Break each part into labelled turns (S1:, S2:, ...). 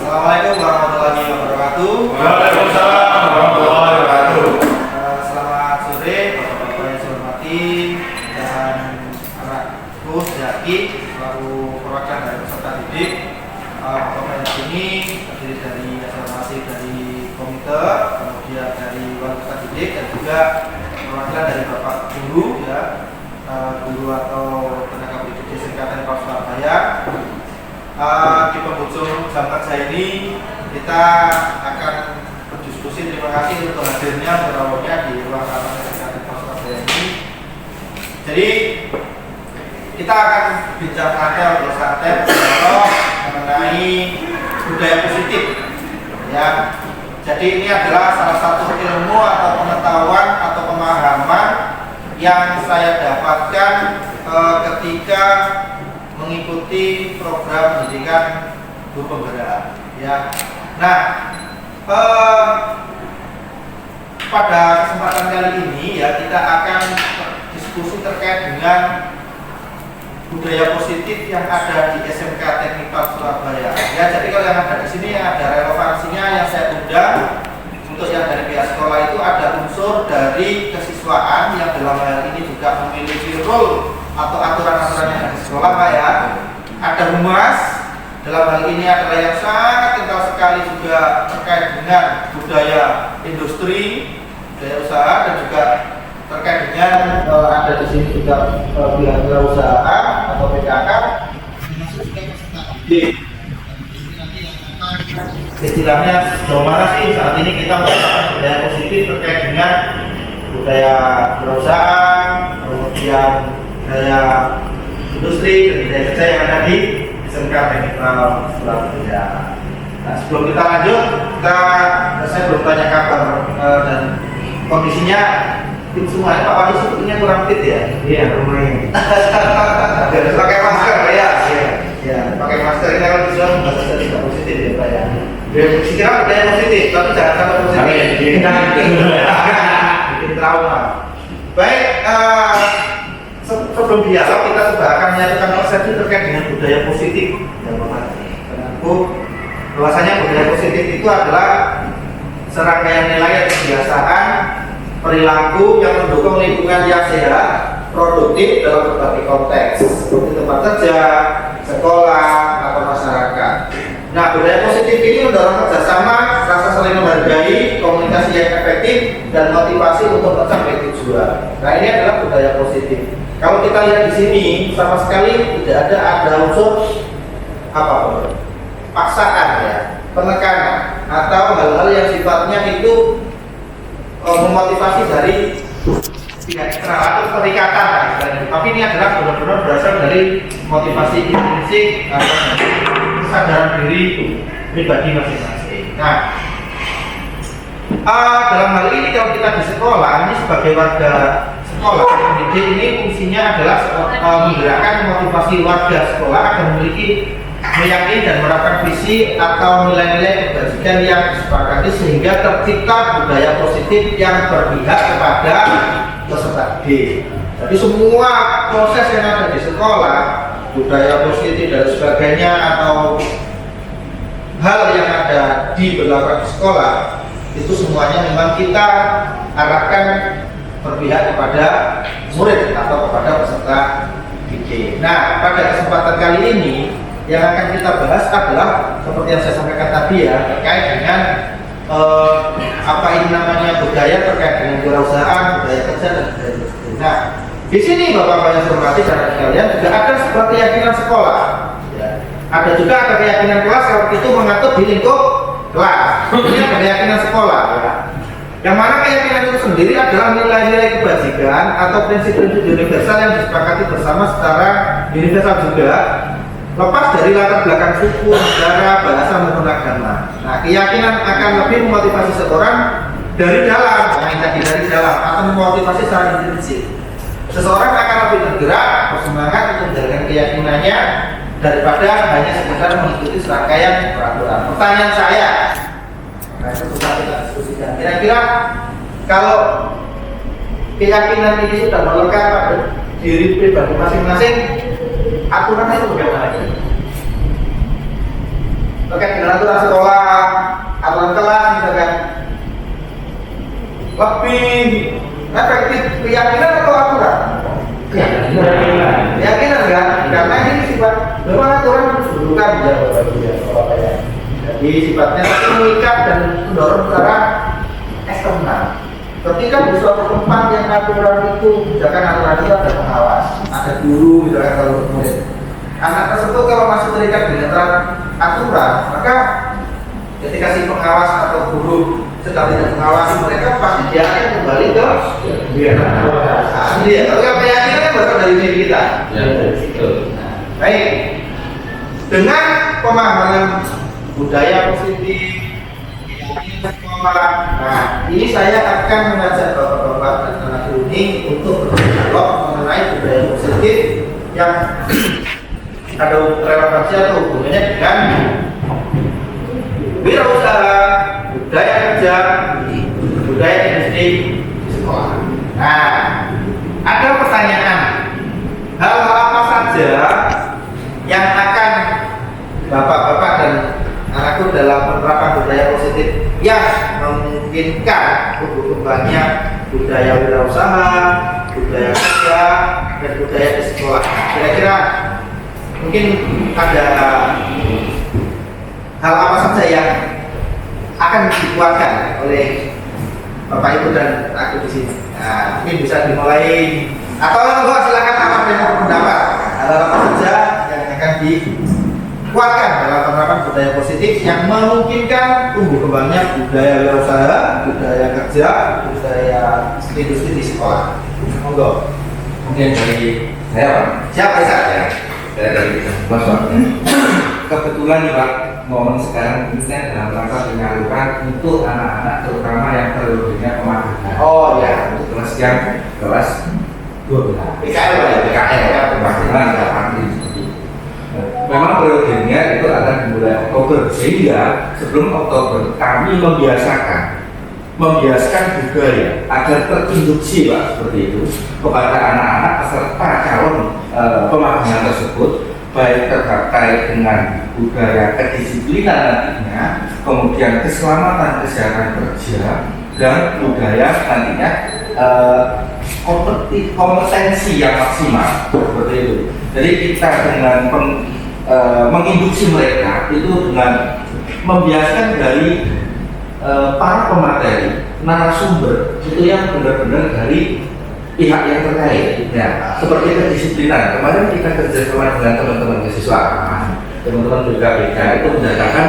S1: Assalamualaikum warahmatullahi wabarakatuh.
S2: Waalaikumsalam warahmatullahi wabarakatuh.
S1: Selamat sore Bapak-bapak yang saya hormati dan anakku Zaki selaku perwakilan dari peserta didik. Bapak di sini terdiri dari asrama dari komite, kemudian dari wali kota didik dan juga perwakilan dari Bapak guru ya, guru atau tenaga pendidik di SMK Teknik Surabaya. Di penghujung jam kerja ini kita akan berdiskusi. Terima kasih untuk hadirnya berlawannya di ruang rapat SMK Teknik Surabaya ini. Jadi kita akan bincang santai mengenai budaya positif ya. Jadi ini adalah salah satu ilmu atau pengetahuan atau pemahaman yang saya dapatkan ketika mengikuti program pendidikan guru penggerak ya. Nah, pada kesempatan kali ini ya kita akan diskusi terkait dengan budaya positif yang ada di SMK Teknik Surabaya ya. Jadi kalau yang ada di sini ada relevansinya yang saya undang untuk yang dari pihak sekolah itu ada unsur dari kesiswaan yang dalam hal ini juga memiliki role atau aturan-aturan yang ada di sekolah Pak ya. Ada humas dalam hal ini adalah yang sangat kental sekali juga terkait dengan budaya industri, budaya usaha dan juga terkait dengan ada di sini juga pihak perusahaan atau PKK termasuk juga peserta didik. Istilahnya sejauh mana sih saat ini kita melakukan budaya positif terkait dengan budaya perusahaan, kemudian budaya industri dan budaya kerja yang ada di SMK Teknik Surabaya. Nah, sebelum kita lanjut, saya belum tanya kabar dan kondisinya fit semuanya. Pak Wadi sebetulnya kurang fit ya?
S2: Iya, lumayan.
S1: Harus pakai masker ya? Ya, pakai masker ini kalau bisa bahasa tidak positif ya Pak ya. Sekira budaya positif, tapi jangan sampai positif. Bikin trauma. Baik, sebelum dialog kita coba akan menyatukan persepsi terkait dengan budaya positif ya Bapak. Karena bahwasanya budaya positif itu adalah serangkaian nilai dan kebiasaan perilaku yang mendukung lingkungan yang sehat, produktif dalam berbagai konteks seperti tempat kerja, sekolah, atau masyarakat. Nah, budaya positif ini mendorong kerjasama, rasa saling menghargai, komunikasi yang efektif, dan motivasi untuk mencapai tujuan. Nah, ini adalah budaya positif. Kalau kita lihat di sini, sama sekali tidak ada unsur apa paksaan ya, penekanan atau hal-hal yang sifatnya itu memotivasi dari pihak eksternal atau perikatan lah. Tapi ini adalah benar-benar berasal dari motivasi intrinsik atau kesadaran diri pribadi masing-masing. Nah, dalam hal ini kalau kita di sekolah ini sebagai warga sekolah pendidik ini fungsinya adalah menggerakkan motivasi warga sekolah agar memiliki meyakini dan menerapkan visi atau nilai-nilai kebajikan yang disepakati sehingga tercipta budaya positif yang berpihak kepada peserta didik. Jadi semua proses yang ada di sekolah, budaya positif dan sebagainya atau hal yang ada diberlakukan di sekolah itu semuanya memang kita arahkan berpihak kepada murid atau kepada peserta didik. Nah, pada kesempatan kali ini yang akan kita bahas adalah seperti yang saya sampaikan tadi ya, terkait dengan apa ini namanya budaya terkait dengan kewirausahaan, budaya kerja dan budaya industri. Nah, di sini Bapak-bapak yang saya hormati dan sekalian juga ada sebuah keyakinan sekolah. Ya. Ada juga ada keyakinan kelas kalau itu mengatur di lingkup kelas. Ini ada keyakinan sekolah. Ya. Yang mana keyakinan itu sendiri adalah nilai-nilai kebajikan atau prinsip-prinsip universal yang disepakati bersama secara universal juga, lepas dari latar belakang suku, negara, bahasa maupun agama. Nah, keyakinan akan lebih memotivasi seseorang dari dalam, dari dalam, atau memotivasi secara intrinsik. Seseorang akan lebih bergerak, bersemangat untuk menjalankan keyakinannya daripada hanya sekedar mengikuti serangkaian peraturan. Pertanyaan saya, nah itu bisa kita diskusikan. Kira-kira kalau keyakinan ini sudah melekat pada diri pribadi masing-masing, aturan itu bagaimana? terkait dengan aturan sekolah, aturan kelas misalkan, lebih efektif keyakinan atau aturan? Keyakinan kan? Karena ini sifat memang aturan kedudukan ya Bapak Ibu ya. Jadi sifatnya mengikat dan mendorong secara eksternal. Ketika di suatu tempat yang aturan itu, misalkan aturan itu ada pengawas, ada guru, misalkan kalau murid, anak tersebut kalau masih terikat dengan aturan, maka ketika si pengawas atau guru sedang tidak mengawasi mereka, pasti dia akan kembali ke ya. Kalau keyakinan kan berasal dari diri kita. Baik, dengan pemahaman budaya positif sekolah. Nah, ini saya akan mengajak bapak-bapak dan anak ini untuk berdialog mengenai budaya positif yang ada relevansi atau hubungannya dengan wirausaha, budaya kerja, budaya industri di sekolah. Nah, ada pertanyaan, hal apa saja yang akan bapak-bapak dan anakku dalam penerapan budaya positif yang memungkinkan berkembangnya budaya wirausaha, budaya kerja, dan budaya di sekolah. Kira-kira mungkin ada hal apa saja yang akan dikuatkan oleh Bapak Ibu dan aku di sini. Nah, mungkin bisa dimulai atau enggak, silakan apa yang pendapat. Hal apa saja yang akan dikuatkan dalam penerapan budaya positif yang memungkinkan tumbuh kembangnya budaya wirausaha, budaya kerja, budaya industri di sekolah. Monggo.
S3: Mungkin dari saya Pak.
S1: Siapa saja?
S3: Saya dari Mas Pak. Kebetulan nih Pak, momen sekarang ini saya dalam rangka menyalurkan untuk anak-anak terutama yang periodenya pemagangan.
S1: Oh ya,
S3: Untuk kelas yang kelas 12.
S1: PKL Pak ya?
S3: PKL pemagangan ada pagi. Memang periodenya itu akan dimulai Oktober, sehingga sebelum Oktober kami membiasakan budaya agar terinduksi Pak seperti itu kepada anak-anak peserta calon pemagangan tersebut, baik terkait dengan budaya kedisiplinan nantinya, kemudian keselamatan kesehatan kerja, dan budaya nantinya kompetensi yang maksimal seperti itu. Jadi kita dengan menginduksi mereka itu dengan membiasakan dari para pemateri, narasumber itu yang benar-benar dari pihak yang terkait. Ya, seperti kedisiplinan. Kemarin kita kerjasama dengan teman-teman mahasiswa, teman-teman juga BK itu mendatangkan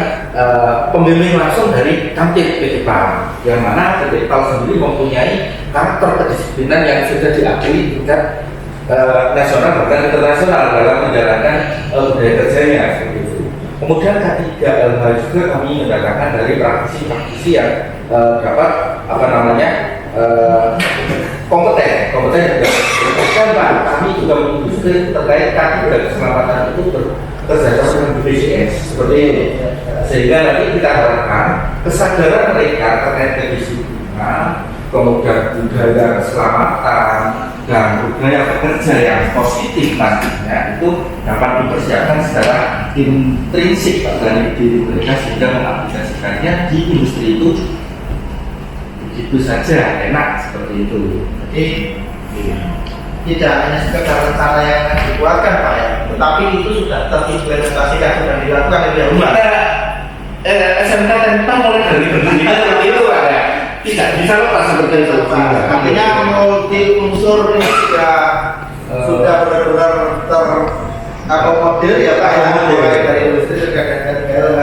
S3: pembimbing langsung dari Kamtip PTPAL, yang mana PTPAL sendiri mempunyai karakter kedisiplinan yang sudah diakui tingkat nasional bahkan internasional dalam menjalankan budaya kerjanya seperti itu. Kemudian ketiga hal juga kami mendatangkan dari praktisi yang dapat kompeten juga. Kemudian Pak, kami juga mengindustri terkait kaki dan keselamatan itu bekerjasama dengan BPJS seperti ini, sehingga nanti kita harapkan kesadaran mereka terkait kedisiplinan, kemudian budaya keselamatan dan budaya pekerja yang positif nantinya itu dapat dipersiapkan secara intrinsik dari diri mereka sehingga mengaplikasikannya di industri itu begitu saja enak seperti itu.
S1: Jadi tidak hanya sekedar rencana yang akan dikuatkan Pak ya, tetapi itu sudah terimplementasikan, sudah dilakukan oleh rumah.
S3: SMK tentang mulai dari berdirinya seperti itu Pak ya. Tidak bisa lepas seperti itu.
S1: Artinya multi unsur ini sudah benar-benar terakomodir ya Pak ya, mulai dari industri terkait dengan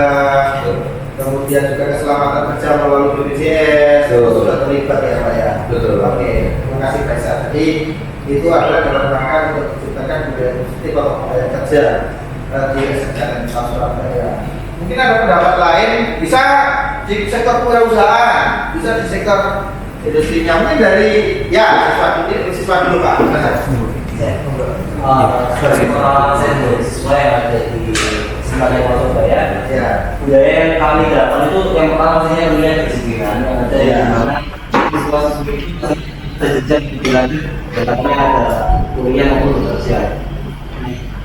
S1: kemudian juga keselamatan kerja melalui BPJS itu sudah terlibat ya Pak ya.
S3: Betul.
S1: Oke, terima kasih Pak Isa. Jadi itu adalah dalam rangka untuk menciptakan budaya positif atau budaya kerja di SMK dan Surabaya. Mungkin ada pendapat lain, bisa di sektor kewirausahaan, bisa di sektor industrinya. Mungkin dari siswa dulu Pak.
S4: Saya siswa yang ada di Semarang Surabaya.
S1: Ya.
S4: Budaya yang kami dapat itu yang pertama maksudnya budaya kedisiplinan yang ada di mana siswa-siswi itu terjejak lebih lanjut dan ada kuliah maupun bekerja.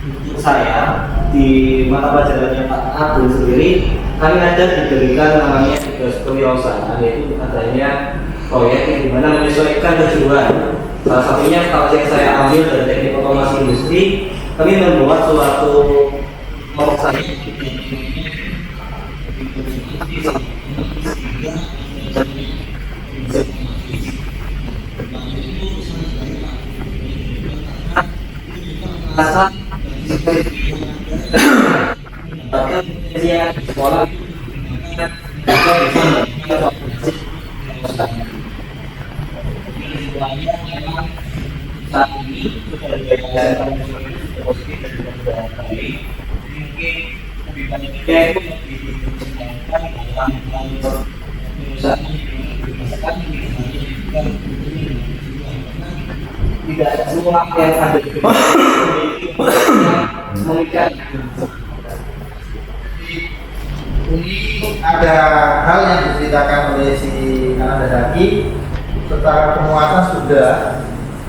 S4: Untuk saya di mata pelajarannya Pak Abdul sendiri, kami ada diberikan namanya tugas kewirausahaan, yaitu adanya proyek yang dimana menyesuaikan tujuan. Salah satunya kalau yang saya ambil dari teknik otomasi industri, kami membuat suatu perusahaan rasa sekolah saat ini tidak semua yang ada di mengikat.
S1: Ini ada hal yang diceritakan oleh si Kananda Daki secara penguatan sudah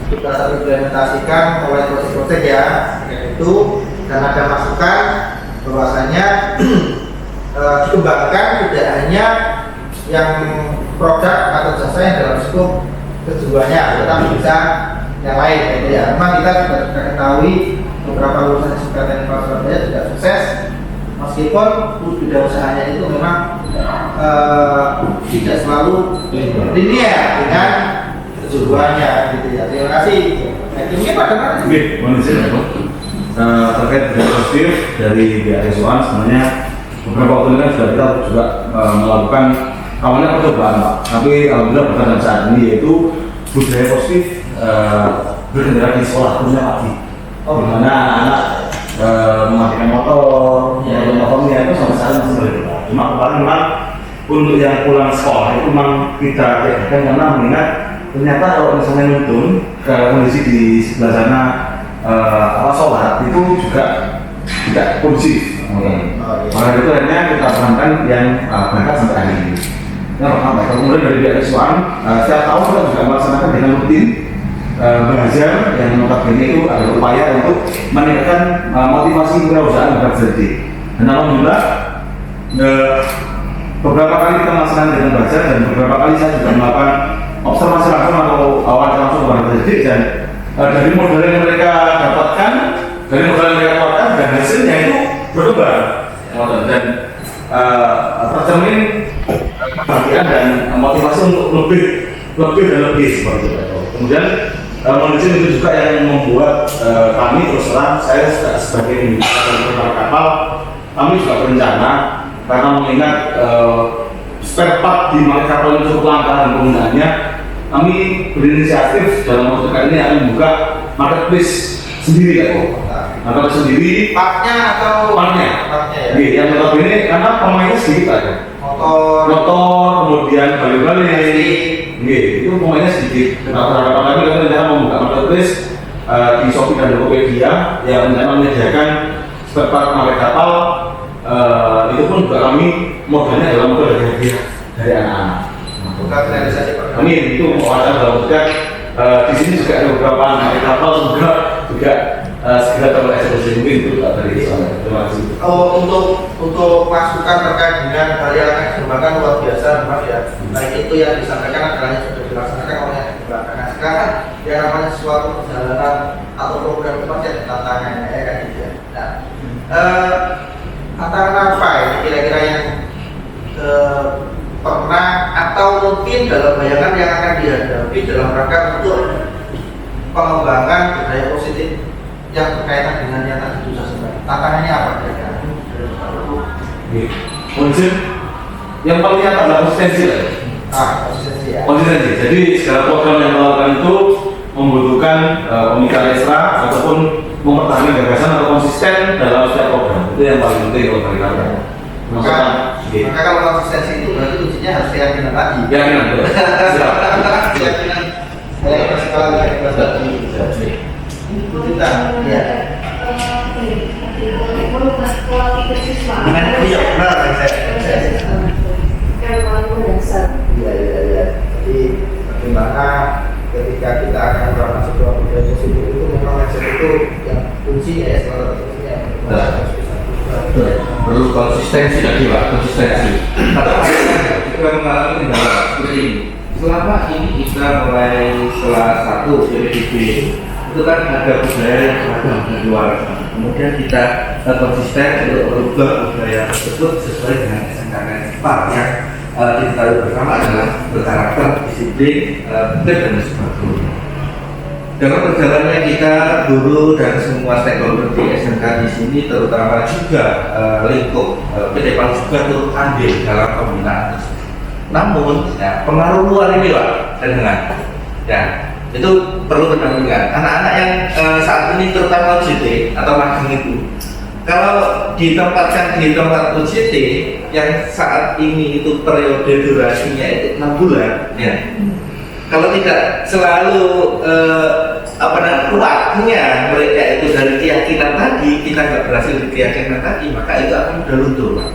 S1: terimplementasikan oleh proses-proses ya itu, dan ada masukan bahwasanya dikembangkan tidak hanya yang produk atau jasa yang dalam skop keduanya, tetapi bisa yang lain gitu ya. Memang kita sudah ketahui beberapa lulusan SMK Teknik Surabaya tidak sukses meskipun bidang usahanya itu memang tidak selalu linear dengan tujuannya gitu ya. Terima kasih. Ini Pak Dengar.
S2: Oke, mohon izin Pak. Terkait dengan positif dari BAS1 sebenarnya beberapa waktu ini kan sudah kita juga melakukan awalnya percobaan Pak, tapi alhamdulillah berjalan saat ini, yaitu budaya positif berkendara di sekolah punya pagi, di mana anak mematikan motor, motornya itu sama sekali masih boleh. Cuma kemarin memang untuk yang pulang sekolah itu memang kita tiadakan karena mengingat ternyata kalau misalnya nonton ke kondisi di sebelah sana sholat itu juga tidak kondusif. Maka itu akhirnya kita perankan yang berangkat sampai hari ini. Yang pertama, kemudian dari BAS1 setiap tahun kita juga melaksanakan dengan rutin belajar yang notabene itu ada upaya untuk meningkatkan motivasi kewirausahaan berkerja. Dan alhamdulillah beberapa kali kita melaksanakan dengan belajar, dan beberapa kali saya juga melakukan observasi langsung atau wawancara langsung berkerja, dan dari modal yang mereka dapatkan, dan hasilnya itu berubah dan tercermin kebahagiaan dan motivasi untuk lebih dan lebih seperti itu. Kemudian manajemen itu juga yang membuat kami terus terang, saya sebagai indikator kapal, kami juga berencana karena mengingat spare part di market kapal itu cukup langka dan penggunaannya, kami berinisiatif dalam waktu kali ini akan membuka marketplace sendiri ya kok. Marketplace sendiri
S1: Partnya atau
S2: partnya
S1: ya.
S2: Yang notabene karena pemainnya sedikit aja. Motor, kemudian balik-balik, itu pemainnya sedikit. Beberapa kali kita rencana membuka marketplace di Shopee dan Tokopedia yang rencana menyediakan spare part market kapal. Itu pun juga kami modalnya dalam modal dari hadiah dari anak-anak. Kami itu mewacana dalam bentuk di sini juga ada beberapa market kapal juga segera tereksekusi, mungkin itu dari saya. Terima kasih.
S1: Untuk masukan terkait dengan hal yang akan dikembangkan luar biasa, Mas ya. Baik itu yang disampaikan adalah yang sudah dilaksanakan oleh yang dikembangkan. Nah, sekarang yang namanya suatu perjalanan atau program itu pasti ada tantangannya ya kan gitu ya. Nah, tantangan apa ini kira-kira yang pernah atau mungkin dalam bayangan yang akan dihadapi dalam rangka untuk pengembangan budaya positif yang berkaitan dengan yang tadi itu saya. Tantangannya apa kira-kira?
S2: Mungkin yang paling nyata adalah konsistensi lah.
S1: Konsistensi ya.
S2: Konsistensi. Jadi segala program yang dilakukan itu membutuhkan pemikiran ekstra ataupun mempertahankan gagasan atau konsisten dalam setiap program. Itu yang paling penting kalau dari kata.
S1: Maka kalau konsistensi itu berarti kuncinya harus keyakinan lagi.
S2: Keyakinan betul. Siap.
S1: Keyakinan. Saya sekali lagi. Kita ya. Iya benar saya. Iya. Jadi bagaimana ketika kita akan masuk ke budaya positif itu memang mindset itu yang kuncinya ya, salah satu kuncinya.
S3: Perlu konsistensi lagi Pak, konsistensi. Atau kita mengalami kendala seperti ini. Selama ini kita mulai kelas 1 PPDB itu kan ada budaya yang beragam di luar. Kemudian kita konsisten untuk merubah budaya tersebut sesuai dengan SMKN yang diketahui bersama adalah berkarakter, disiplin, tertib dan sebagainya. Dalam perjalanannya kita, guru dan semua stakeholder di SMK di sini, terutama juga lingkup PT PAL juga turut andil dalam pembinaan tersebut. Namun, ya, pengaruh luar ini Pak, dan dengan ya itu perlu pendampingan. Anak-anak yang saat ini terutama UJT atau magang itu, kalau ditempatkan di tempat UJT yang saat ini itu periode durasinya itu 6 bulan, ya. Kalau tidak selalu kuatnya mereka itu dari keyakinan tadi, kita nggak berhasil di keyakinan tadi, maka itu akan mudah luntur, Pak.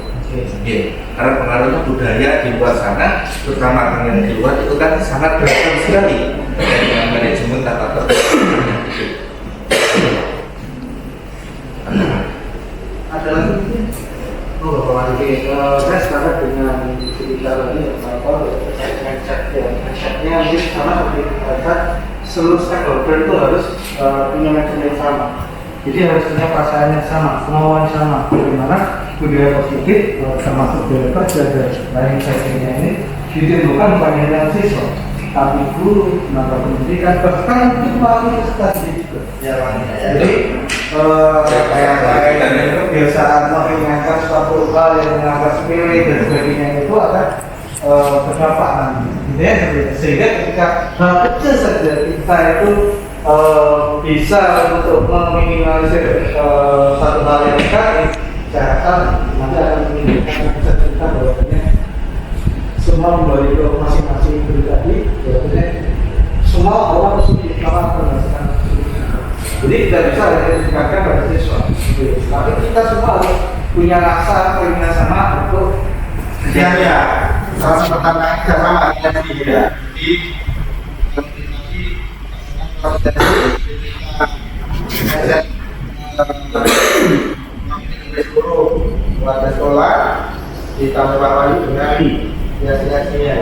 S3: Karena pengaruhnya budaya di luar sana, terutama yang di luar itu kan sangat beragam sekali dengan manajemen tata tertib.
S1: Ada lagi? Oh, Bapak Wali, saya sepakat dengan bicara ini, ngeceknya mungkin sama seperti kita seluruh stakeholder itu harus punya manajemen yang sama. Jadi harus punya perasaan yang sama, kemauan sama. Bagaimana budaya positif termasuk budaya kerja dan lain sebagainya ini ditimbulkan bukan hanya siswa, tapi guru, tenaga pendidikan, bahkan melalui studi juga. Jadi kayak kebiasaan mengingatkan suatu hal yang menganggap sepele dan sebagainya itu akan berdampak nanti. Gitu ya, sehingga ketika hal kecil saja kita itu bisa untuk meminimalisir satu hal yang negatif, saya rasa nanti akan menimbulkan kita bahwasanya semua kembali ke masing-masing pribadi, bahwasanya semua orang mesti berdasarkan. Jadi tidak bisa ditingkatkan pada siswa. Tapi kita semua harus punya rasa keinginan sama untuk ya salah satu tantangan kita sama ya. Di seluruh warga sekolah ditambah lagi dengan biasanya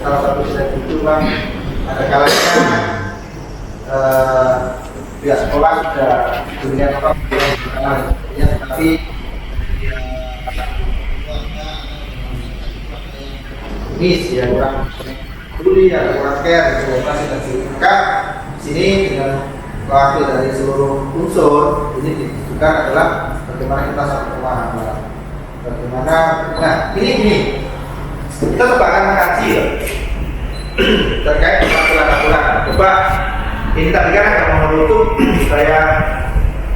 S1: salah satu selain itu Bang, ada kalanya pihak sekolah sudah berikan ya, tapi miss ya kurang peduli ya kurang care masih terbuka sini dengan wakil dari seluruh unsur ini juga adalah bagaimana kita satu pemahaman bagaimana ini kita coba akan mengkaji ya terkait dengan aturan-aturan coba ini tadi kan agak menutup saya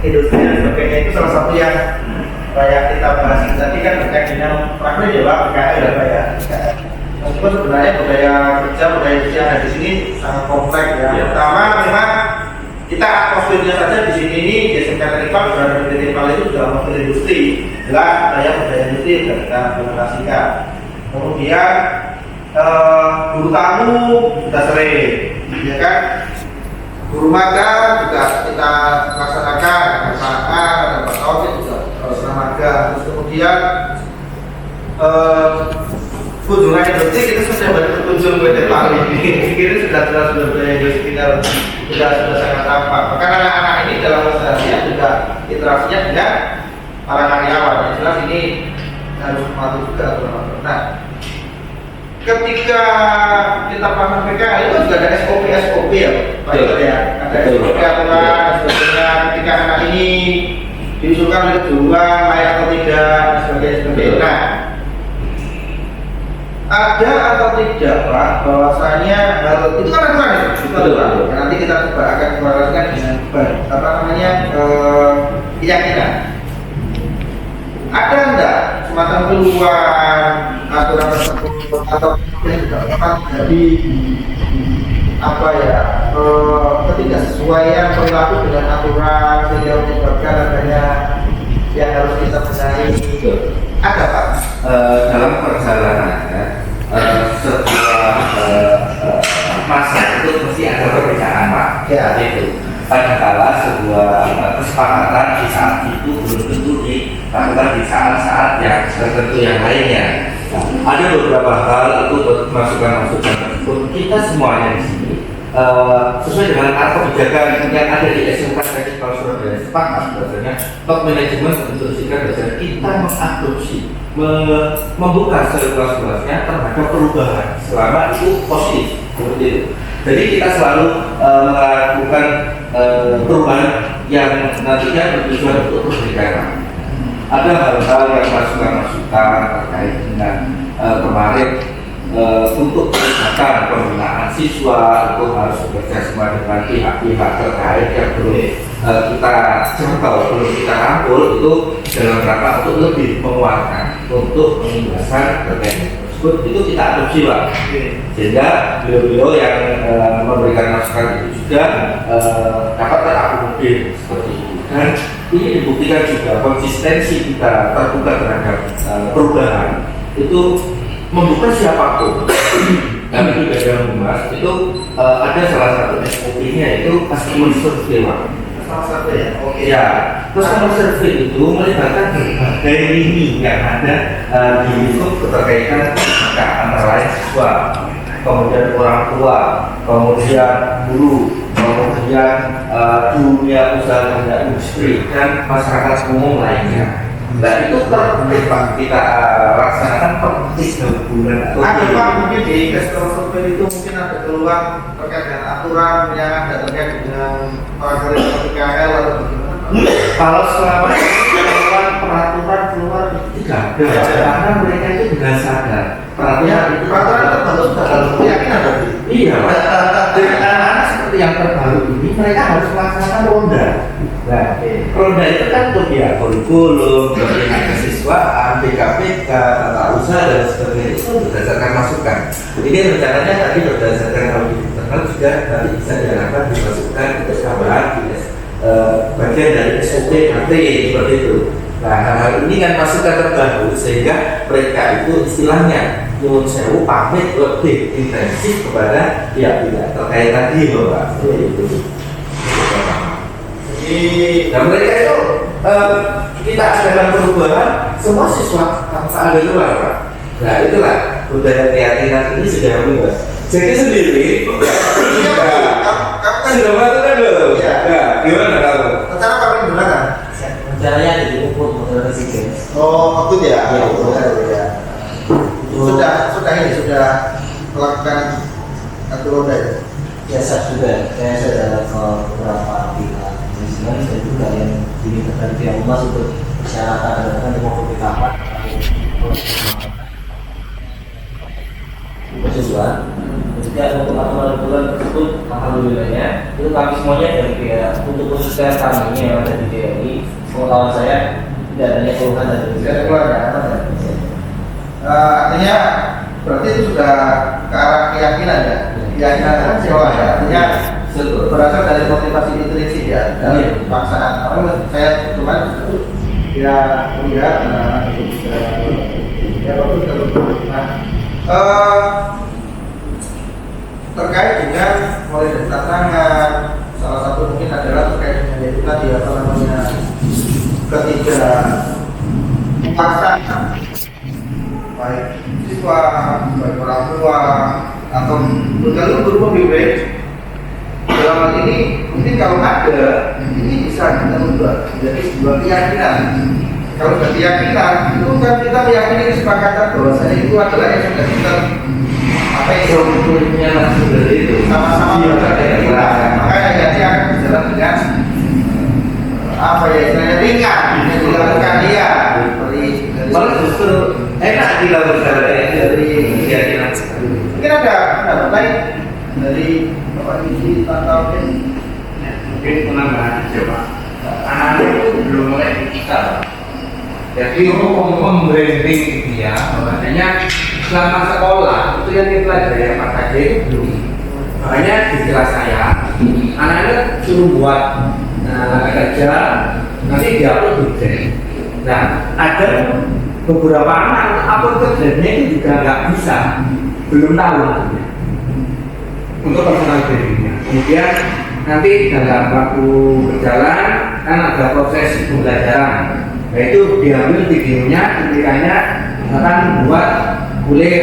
S1: industri dan sebagainya itu salah satu yang kayak kita bahas tadi kan terkait dengan praktek ya Pak PKL ya Pak ya. Meskipun sebenarnya budaya kerja budaya industri yang ada di sini sangat kompleks ya. Pertama memang kita atmosfernya saja di sini ini di SMK Teknikal berada di Teknikal itu sudah atmosfer industri jelas budaya industri sudah kita implementasikan. Kemudian guru tamu sudah sering ya kan. Guru magang juga kita laksanakan, ada makan, ada pasal juga selama magang. Terus kemudian kunjungan industri kita sudah berkunjung ke depan ini. Kita sudah budaya industri kita sudah sangat tampak. Bahkan anak-anak ini dalam seharian juga interaksinya dengan para karyawan. Yang jelas ini harus mematuhi juga aturan. Nah, ketika kita paham PKL itu juga ada SOP ya Pak ya, ada SOP aturan sebetulnya ketika anak ini diusulkan oleh duluan layak atau tidak sebagainya. Nah, ada atau tidak Pak bahwasanya itu kan aturan itu nanti kita coba akan kolaborasikan dengan keyakinan. Ada enggak semacam peluang aturan tersebut atau yang juga akan jadi ketidaksesuaian perilaku dengan aturan sehingga menyebabkan adanya yang harus kita benahi? Ada Pak?
S3: Dalam perjalanan sebuah masa itu mesti ada perbedaan Pak.
S1: Ya.
S3: Itu. Padahal sebuah kesepakatan di saat itu belum tentu lakukan di saat-saat yang tertentu yang lainnya. Nah, ada beberapa hal itu masukan-masukan tersebut kita semuanya di sini sesuai dengan arah kebijakan yang ada di SMK Teknikal Surabaya sepakat bahwasanya top manajemen menginstruksikan bahwasanya kita mengadopsi membuka seluas-luasnya terhadap perubahan selama itu positif seperti itu. Jadi kita selalu melakukan perubahan yang nantinya bertujuan untuk perbaikan. Ada hal-hal yang masukan-masukan terkait dengan kemarin untuk peningkatan pembinaan siswa itu harus bekerja sama dengan pihak-pihak terkait yang belum kita jangkau, belum kita rangkul itu dalam rangka untuk lebih menguatkan untuk penjelasan terkait tersebut itu kita adopsi Pak. Sehingga beliau-beliau yang memberikan masukan itu juga dapat terakomodir seperti itu. Dan ini dibuktikan juga konsistensi kita terbuka terhadap perubahan itu membuka siapapun. Kami juga dalam Humas itu ada salah satu SOP-nya itu customer survey Pak.
S1: Salah satu ya. Oke.
S3: Ya, customer survey itu melibatkan berbagai lini yang ada di lingkup keterkaitan antara lain siswa, kemudian orang tua, kemudian guru, kemudian dunia usaha dan industri dan masyarakat umum lainnya. Nah itu tertib Pak, kita laksanakan per 3 bulan.
S1: Ada Pak, mungkin di customer survey itu mungkin ada keluar terkait dengan aturan yang ada terkait dengan peraturan PKL atau bagaimana?
S3: Kalau selama peraturan keluar itu tidak ada, karena mereka itu dengan sadar peraturan
S1: Peraturan itu dalam keyakinan berarti.
S3: Iya, dengan anak-anak seperti yang terbaru ini mereka harus melaksanakan ronda. Nah, ronda itu kan untuk ya kurikulum, pembinaan kesiswaan, BKPK, tata usaha dan sebagainya itu berdasarkan masukan. Ini rencananya tadi berdasarkan audit internal juga tadi bisa diharapkan dimasukkan ke tambahan bagian dari SOP nanti seperti itu. Nah, hal-hal ini kan masukan terbaru sehingga mereka itu istilahnya nyuwun sewu pamit lebih intensif kepada pihak-pihak terkait tadi Bapak. Itu. Dan mereka itu kita adakan perubahan semua siswa tanpa ada luar Pak. Nah itulah budaya keyakinan ini sudah bebas. Jadi sendiri sudah melakukan belum?
S1: Ya.
S3: Nah, gimana kamu?
S1: Rencana kapan gimana?
S4: Rencananya ada di Ubud model presiden.
S1: Oh, itu ya.
S4: Iya,
S1: Ya. Sudah melakukan satu roda ya.
S4: Biasa sudah, saya sudah ke beberapa pihak manajemen dan juga yang diminta dari pihak Humas untuk persyaratan dan mau kopi kapan kesesuaian. Juga untuk aturan-aturan tersebut, alhamdulillahnya itu kami semuanya dari pihak untuk khususnya kami yang ada di DRI, pengetahuan saya tidak adanya keluhan dari
S1: Tidak ada keluhan. Artinya berarti itu sudah ke arah keyakinan ya. Keyakinan sekolah ya. Artinya berasal dari motivasi intrinsik ya, dari paksaan. Karena saya kemarin itu ya melihat anak-anak itu bisa ya bagus kalau terkait dengan mulai dari tantangan, salah satu mungkin adalah terkait dengan itu tadi apa namanya ketidakpaksaan baik siswa, baik orang tua atau bergabung berupa hibrid. Dalam hal ini mungkin kalau ada ini bisa kita ubah menjadi sebuah keyakinan. Kalau sudah keyakinan itu kan kita meyakini kesepakatan bahwasanya itu adalah yang sudah kita apa yang
S3: sebetulnya seperti itu
S1: sama-sama berada di kita. Makanya jadi akan berjalan dengan apa ya istilahnya ringan yang dilakukan dia seperti
S3: malah justru enak dilakukan dari keyakinan.
S1: Mungkin ada pendapat lain dari Bapak Isi atau
S5: mungkin penambahan aja Pak. Anak-anak itu belum mulai digital. Jadi membranding dia, makanya selama sekolah itu yang dipelajari apa saja itu belum. Makanya di kelas saya, anak-anak suruh buat kerja, nanti dia upload di. Nah, ada beberapa anak upload kerjanya itu juga nggak bisa, belum tahu nantinya untuk personal brandingnya. Kemudian nanti dalam waktu berjalan kan ada proses pembelajaran. Nah itu diambil videonya, cuplikannya, misalkan buat kulir,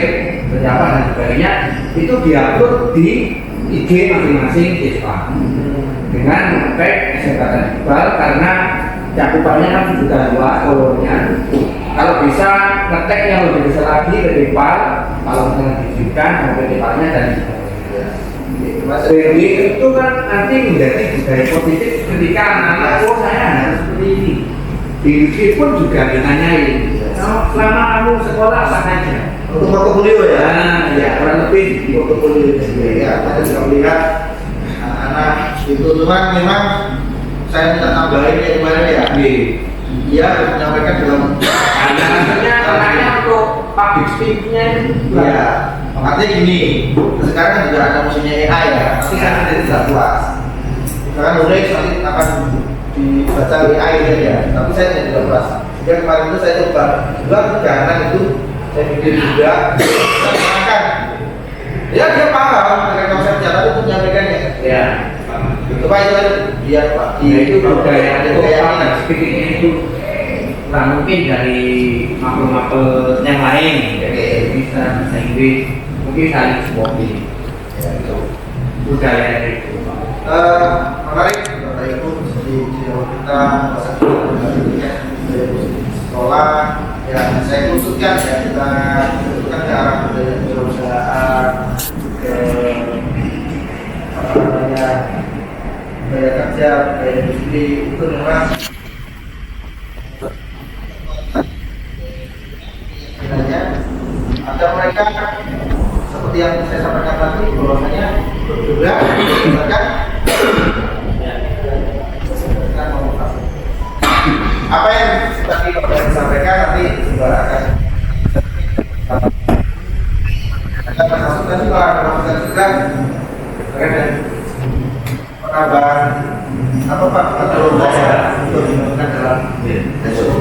S5: pejabat dan sebagainya, itu diupload di IG masing-masing siswa dengan memakai SMK Iqbal karena cakupannya kan sudah luas followernya. Kalau bisa ngetek yang lebih besar lagi ke Iqbal, kalau misalnya diizinkan sampai Iqbalnya dan Mas Berwi itu kan nanti menjadi budaya positif ketika anak-anak saya harus seperti ini. Di YouTube pun juga ditanyain, selama kamu sekolah apa saja?
S1: Untuk portofolio ya.
S5: Nah, ya kurang lebih di
S1: Portofolio ya, kita juga melihat anak itu cuman memang saya minta tambahin kayak kemarin ya. Dia menyampaikan dalam
S5: anaknya untuk public speaking-nya
S1: ya, artinya gini, sekarang kan juga ada musimnya AI ya, tapi saya tidak puas. Sekarang mulai nanti akan dibaca AI ya, tapi saya tidak puas. Yang kemarin itu saya coba jangan itu saya pikir juga, saya makan. Ya dia paham dengan konsep cara itu menyampaikannya.
S5: ya.
S1: Coba itu dia pak.
S5: Ya itu budaya
S1: itu
S5: public
S1: kayak
S5: speaking itu kurang mungkin dari mapel-mapel yang lain, jadi bisa bahasa Inggris, mungkin saling supporting.
S1: Ya, itu.
S5: Budaya itu.
S1: Menarik Bapak Ibu di kita masa dari sekolah yang saya khususkan ya kita tentukan ke arah budaya perusahaan ke apa namanya budaya kerja budaya industri itu memang sebenarnya ada mereka seperti yang saya sampaikan tadi bahwasanya juga berdasarkan apa yang tadi Bapak disampaikan nanti juga akan masukkan juga masukkan juga terkait penambahan apa Pak atau untuk digunakan dalam SOP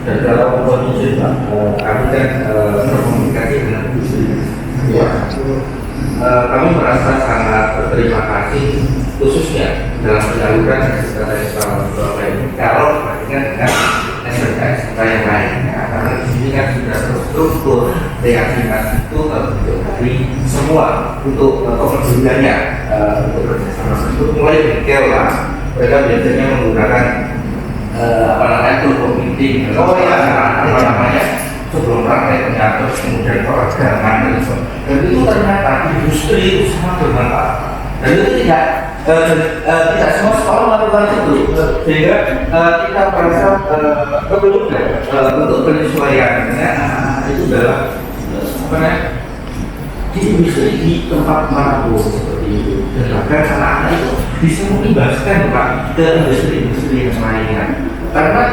S3: Dan kalau kondisi Pak, kami kan berkomunikasi dengan industri. Kami merasa sangat berterima kasih khususnya dalam penyaluran SMK Surabaya ini kalau dibandingkan dengan SMK yang lain. Karena di sini kan sudah terstruktur keyakinan itu terbentuk dari semua untuk kepeduliannya untuk bekerjasama. Untuk mulai detail lah, mereka biasanya menggunakan apa namanya tool meeting, apa namanya sebelum prakteknya terus kemudian peregangan dan itu ternyata industri itu sangat bermanfaat dan itu tidak semua sekolah melakukan itu sehingga kita merasa perlu untuk penyesuaian itu dalam apa namanya di industri di tempat manapun seperti itu dan bahkan anak-anak itu bisa mengimbaskan Pak ke industri-industri yang lainnya karena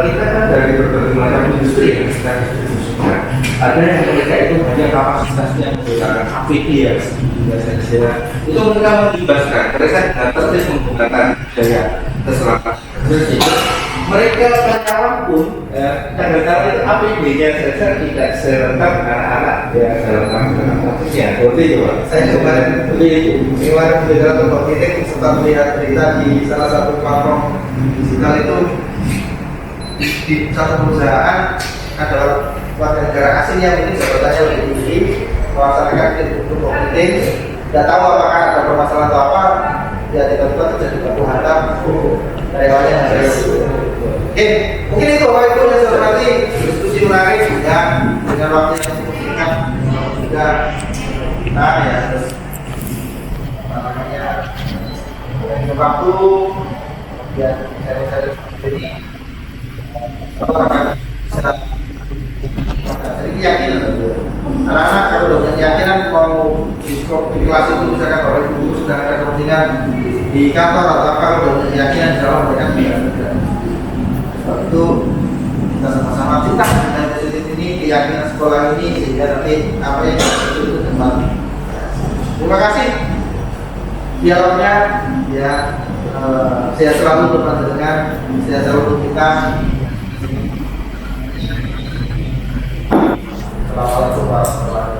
S3: kita kan dari berbagai macam industri yang kita distribusikan ada yang mereka itu hanya kapasitasnya menggunakan APD ya biasanya itu mereka mengimbaskan mereka dengan tertib menggunakan daya keselamatan mereka karyawan pun kadang-kadang itu APD-nya saja tidak serentak anak-anak ya dalam rangka seperti itu Pak.
S1: saya kemarin berbicara tentang titik serta melihat berita di salah satu platform digital itu di satu perusahaan adalah warga negara asing yang mungkin jabatannya lebih tinggi melaksanakan untuk meeting tidak tahu apakah ada permasalahan atau apa ya tiba-tiba terjadi baku hantam karyawannya oke mungkin itu Bapak Ibu yang saya hormati diskusi menarik ya dengan waktu yang cukup singkat juga kita ya terus apa namanya yang waktu ya saya jadi anak-anak sedikit yakin anak-anak kalau udah keyakinan mau di kelas itu misalkan Bapak Ibu sudah ada kepentingan di kantor atau apa kalau udah keyakinan dalam mereka tidak sebab itu kita sama-sama cinta dengan positif ini keyakinan sekolah ini sehingga nanti apa yang kita itu depan. Terima kasih dialognya ya saya selalu berpandangan saya selalu untuk kita. Assalamualaikum warahmatullahi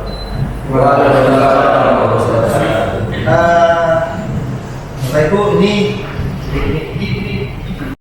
S1: wabarakatuh. kasih.